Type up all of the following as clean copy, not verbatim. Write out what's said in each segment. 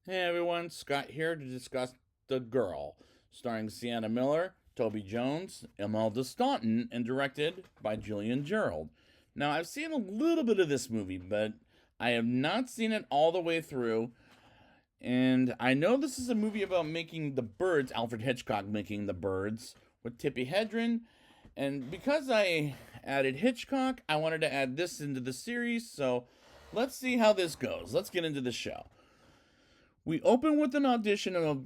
Hey everyone, Scott here to discuss The Girl, starring Sienna Miller, Toby Jones, Imelda Staunton, and directed by Julian Gerald. Now, I've seen a little bit of this movie, but I have not seen it all the way through. And I know this is a movie about making the birds, Alfred Hitchcock making the birds, with Tippi Hedren. And because I added Hitchcock, I wanted to add this into the series, so let's see how this goes. Let's get into the show. We open with an audition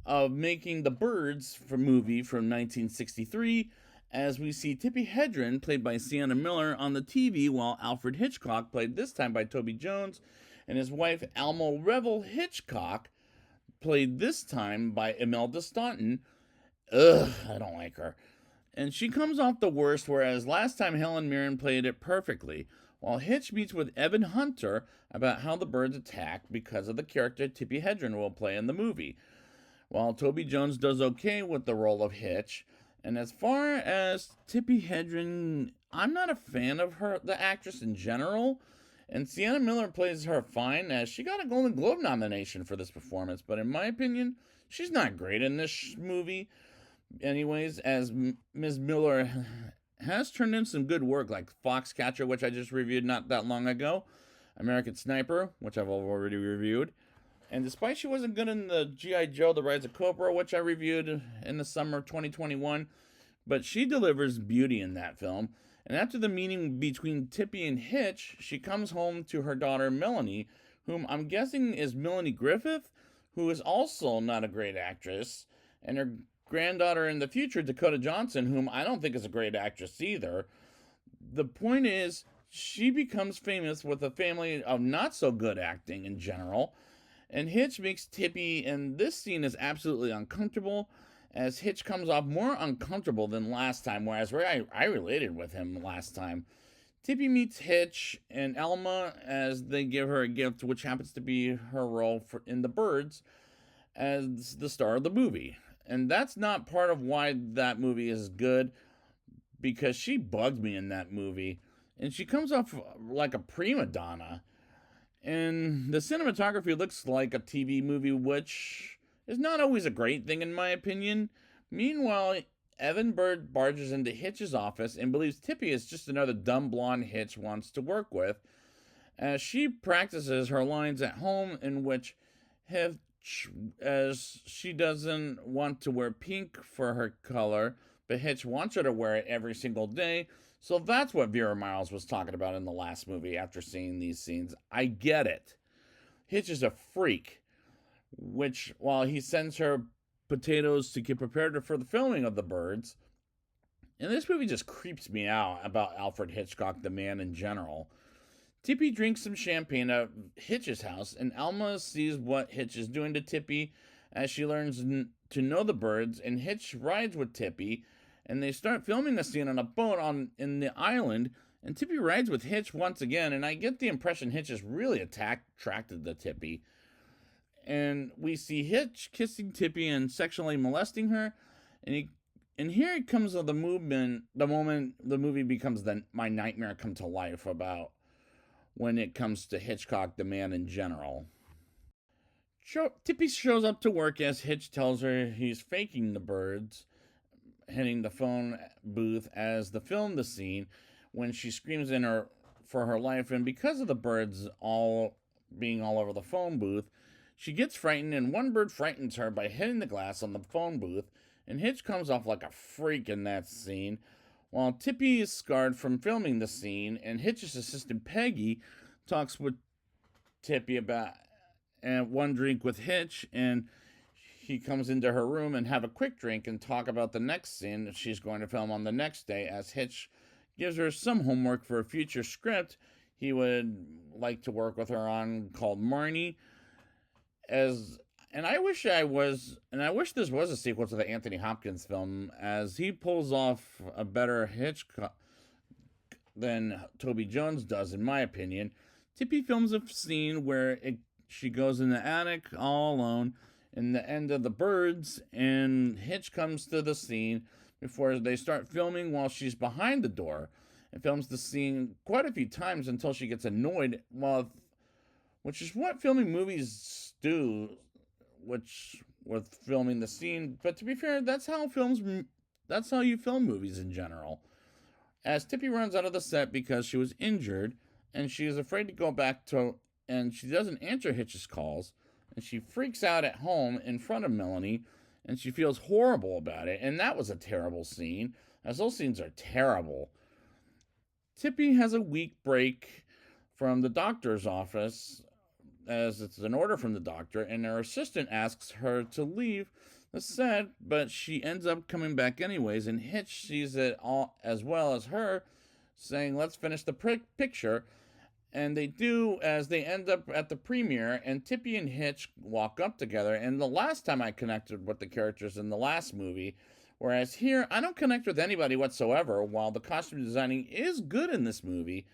of making The Birds for movie from 1963, as we see Tippi Hedren, played by Sienna Miller, on the TV, while Alfred Hitchcock, played this time by Toby Jones, and his wife Alma Revel Hitchcock, played this time by Imelda Staunton. Ugh, I don't like her. And she comes off the worst, whereas last time Helen Mirren played it perfectly. While Hitch meets with Evan Hunter about how the birds attack because of the character Tippi Hedren will play in the movie. While Toby Jones does okay with the role of Hitch. And as far as Tippi Hedren, I'm not a fan of her, the actress in general. And Sienna Miller plays her fine, as she got a Golden Globe nomination for this performance. But in my opinion, she's not great in this movie. Anyways, as Ms. Miller has turned in some good work, like Foxcatcher, which I just reviewed not that long ago, American Sniper, which I've already reviewed, and despite she wasn't good in the G.I. Joe, The Rise of Cobra, which I reviewed in the summer of 2021, but she delivers beauty in that film. And after the meeting between Tippi and Hitch, she comes home to her daughter Melanie, whom I'm guessing is Melanie Griffith, who is also not a great actress, and her granddaughter in the future, Dakota Johnson, whom I don't think is a great actress either. The point is, she becomes famous with a family of not so good acting in general, and Hitch makes Tippi, and this scene is absolutely uncomfortable, as Hitch comes off more uncomfortable than last time, whereas I related with him last time. Tippi meets Hitch and Elma as they give her a gift, which happens to be her role in The Birds as the star of the movie. And that's not part of why that movie is good, because she bugged me in that movie. And she comes off like a prima donna. And the cinematography looks like a TV movie, which is not always a great thing in my opinion. Meanwhile, Evan Bird barges into Hitch's office and believes Tippi is just another dumb blonde Hitch wants to work with, as she practices her lines at home, in which Hitch, as she doesn't want to wear pink for her color, but Hitch wants her to wear it every single day. So that's what Vera Miles was talking about in the last movie after seeing these scenes. I get it. Hitch is a freak, which, while he sends her potatoes to get prepared for the filming of The Birds, and this movie just creeps me out about Alfred Hitchcock, the man in general. Tippi drinks some champagne at Hitch's house, and Alma sees what Hitch is doing to Tippi as she learns to know the birds, and Hitch rides with Tippi, and they start filming a scene on a boat in the island, and Tippi rides with Hitch once again, and I get the impression Hitch is really attracted to Tippi. And we see Hitch kissing Tippi and sexually molesting her, and here it comes of the moment the movie becomes my nightmare come to life about when it comes to Hitchcock, the man in general. Tippi shows up to work as Hitch tells her he's faking the birds, hitting the phone booth as they film the scene when she screams in her for her life, and because of the birds all being all over the phone booth, she gets frightened, and one bird frightens her by hitting the glass on the phone booth, and Hitch comes off like a freak in that scene, while Tippi is scarred from filming the scene, and Hitch's assistant Peggy talks with Tippi about one drink with Hitch, and he comes into her room and have a quick drink and talk about the next scene that she's going to film on the next day, as Hitch gives her some homework for a future script he would like to work with her on, called Marnie. As and I wish this was a sequel to the Anthony Hopkins film, as he pulls off a better Hitchcock than Toby Jones does, in my opinion. Tippi films a scene where she goes in the attic all alone in the end of The Birds, and Hitch comes to the scene before they start filming while she's behind the door, and films the scene quite a few times until she gets annoyed which is what filming movies do, which with filming the scene. But to be fair, that's how you film movies in general. As Tippy runs out of the set because she was injured, and she is afraid to go back to, and she doesn't answer Hitch's calls, and she freaks out at home in front of Melanie, and she feels horrible about it. And that was a terrible scene, as those scenes are terrible. Tippy has a week break from the doctor's office, as it's an order from the doctor, and her assistant asks her to leave the set, but she ends up coming back anyways, and Hitch sees it all as well as her, saying, "Let's finish the picture." And they do, as they end up at the premiere, and Tippy and Hitch walk up together. And the last time I connected with the characters in the last movie, whereas here I don't connect with anybody whatsoever, while the costume designing is good in this movie,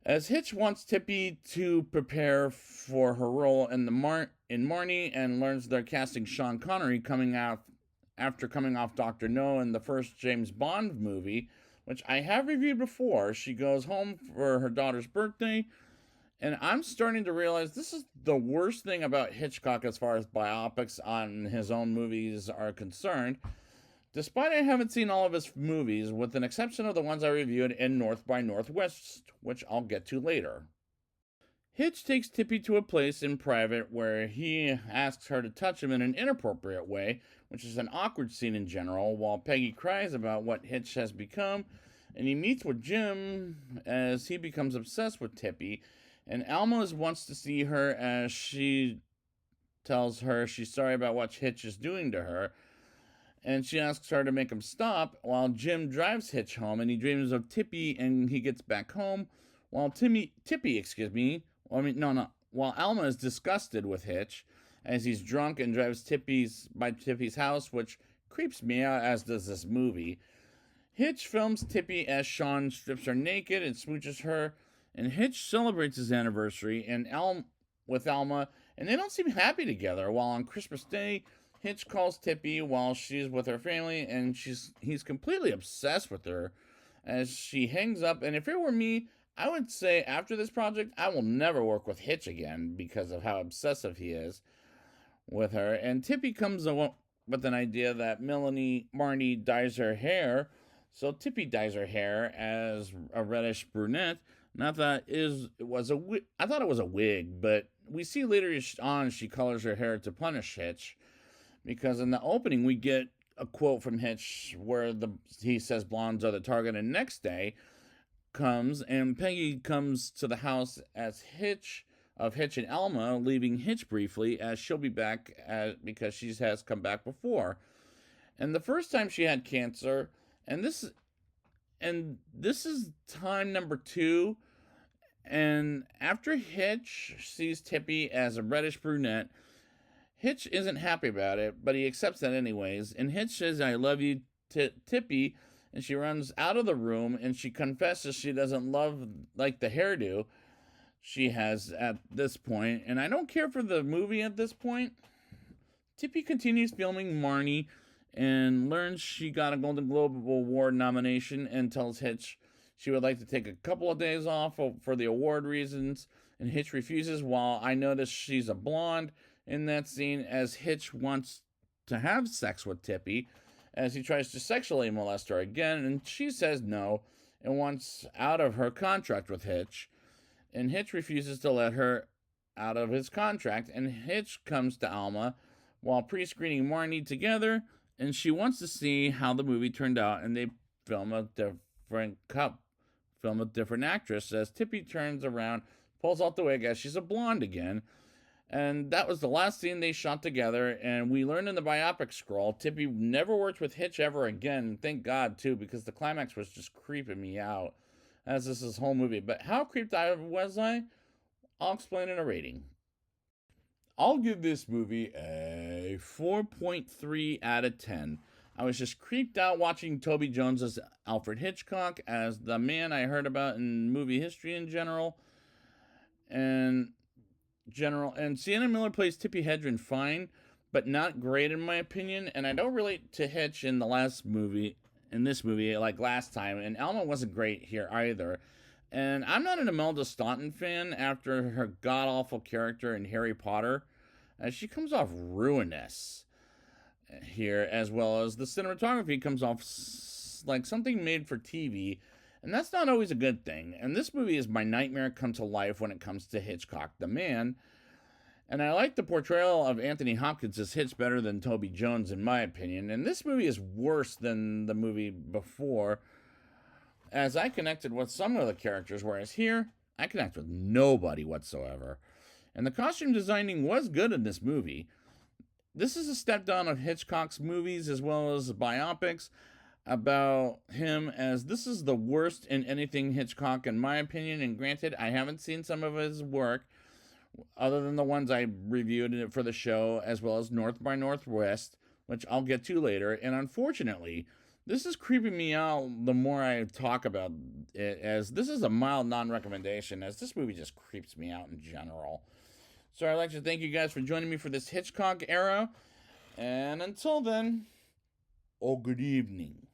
as Hitch wants Tippy to prepare for her role in Marnie, and learns they're casting Sean Connery coming out after coming off Dr. No in the first James Bond movie, which I have reviewed before. She goes home for her daughter's birthday, and I'm starting to realize this is the worst thing about Hitchcock as far as biopics on his own movies are concerned. Despite I haven't seen all of his movies, with an exception of the ones I reviewed in North by Northwest, which I'll get to later. Hitch takes Tippy to a place in private where he asks her to touch him in an inappropriate way, which is an awkward scene in general, while Peggy cries about what Hitch has become, and he meets with Jim as he becomes obsessed with Tippy, and Alma wants to see her as she tells her she's sorry about what Hitch is doing to her, and she asks her to make him stop, while Jim drives Hitch home, and he dreams of Tippy, and he gets back home, while while Alma is disgusted with Hitch, as he's drunk and drives by Tippy's house, which creeps me out, as does this movie. Hitch films Tippy as Sean strips her naked and smooches her, and Hitch celebrates his anniversary with Alma, and they don't seem happy together, while on Christmas Day, Hitch calls Tippy while she's with her family, and he's completely obsessed with her as she hangs up. And if it were me, I would say after this project, I will never work with Hitch again because of how obsessive he is with her. And Tippy comes with an idea that Marnie dyes her hair, so Tippy dyes her hair as a reddish brunette. And I thought it was a wig, but we see later on she colors her hair to punish Hitch. Because in the opening, we get a quote from Hitch where he says blondes are the target, and next day comes, and Peggy comes to the house as Hitch and Alma, leaving Hitch briefly, as she'll be back because she has come back before. And the first time she had cancer, and this is time number 2, and after Hitch sees Tippy as a reddish brunette, Hitch isn't happy about it, but he accepts that anyways, and Hitch says, "I love you, Tippy," and she runs out of the room, and she confesses she doesn't like the hairdo she has at this point, and I don't care for the movie at this point. Tippy continues filming Marnie, and learns she got a Golden Globe Award nomination, and tells Hitch she would like to take a couple of days off for the award reasons, and Hitch refuses, while I notice she's a blonde in that scene, as Hitch wants to have sex with Tippy, as he tries to sexually molest her again, and she says no, and wants out of her contract with Hitch, and Hitch refuses to let her out of his contract, and Hitch comes to Alma while pre-screening Marnie together, and she wants to see how the movie turned out, and they film a different actress, as Tippy turns around, pulls out the wig as she's a blonde again. And that was the last scene they shot together, and we learned in the biopic scroll, Tippy never worked with Hitch ever again. Thank God, too, because the climax was just creeping me out, as this is whole movie. But how creeped out was I? I'll explain in a rating. I'll give this movie a 4.3 out of 10. I was just creeped out watching Toby Jones as Alfred Hitchcock, as the man I heard about in movie history in general. And Sienna Miller plays Tippi Hedren fine, but not great in my opinion, and I don't relate to Hitch in this movie like last time, and Alma wasn't great here either, And I'm not an Imelda Staunton fan after her god-awful character in Harry Potter, as she comes off ruinous here, as well as the cinematography comes off like something made for TV, and that's not always a good thing. And this movie is my nightmare come to life when it comes to Hitchcock the man. And I like the portrayal of Anthony Hopkins as Hitch better than Toby Jones, in my opinion. And this movie is worse than the movie before, as I connected with some of the characters, whereas here, I connect with nobody whatsoever. And the costume designing was good in this movie. This is a step down of Hitchcock's movies as well as biopics about him, as this is the worst in anything Hitchcock, in my opinion. And granted, I haven't seen some of his work, other than the ones I reviewed for the show, as well as North by Northwest, which I'll get to later. And unfortunately, this is creeping me out the more I talk about it, as this is a mild non-recommendation, as this movie just creeps me out in general. So I'd like to thank you guys for joining me for this Hitchcock era. And until then, oh, good evening.